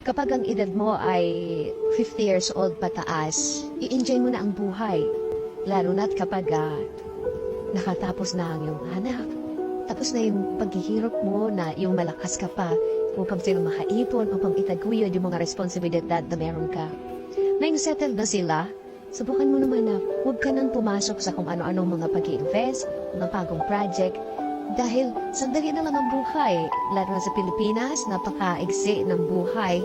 Kapag ang edad mo ay 50 years old pataas, i-enjoy mo na ang buhay. Lalo na't kapag nakatapos na ang iyong anak, tapos na yung paghihirap mo na yung malakas ka pa upang sila makaipon, upang itaguyod yung mga responsibilidad na meron ka. Ngayong settled na sila, subukan mo naman na huwag ka nang pumasok sa kung ano-anong mga pag-i-invest, mga bagong project, dahil sandali na lang ang buhay, lalo na sa Pilipinas, napaka-igsi ng buhay.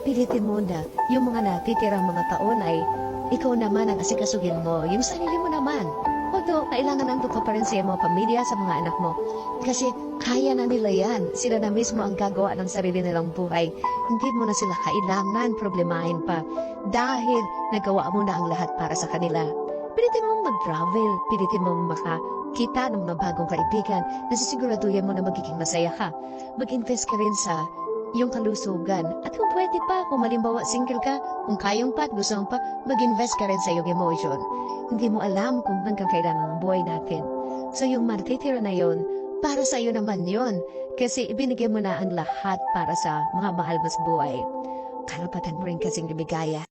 Pilitin mo na yung mga natitirang mga taon ay ikaw naman ang asikasuhin mo, yung sarili mo naman. Although, kailangan nandun ka pa rin sa mga pamilya, sa mga anak mo. Kasi kaya na nila yan. Sila na mismo ang gagawa ng sarili nilang buhay. Hindi mo na sila kailangan problemahin pa dahil nagawa mo na ang lahat para sa kanila. Pilitin mong mag-travel, pilitin mong makakita ng mga bagong kaibigan na sisiguraduhin mo na magiging masaya ka. Mag-invest ka rin sa iyong kalusugan. At kung pwede pa, kung malimbawa single ka, kung kayang pa at gusto mo pa, mag-invest ka rin sa iyong emotion. Hindi mo alam kung hanggang kailan ang buhay natin. So yung matitira na yon, para sa iyo naman yon. Kasi ibinigay mo na ang lahat para sa mga mahal mo sa buhay. Karapatan mo rin kasing lumigaya.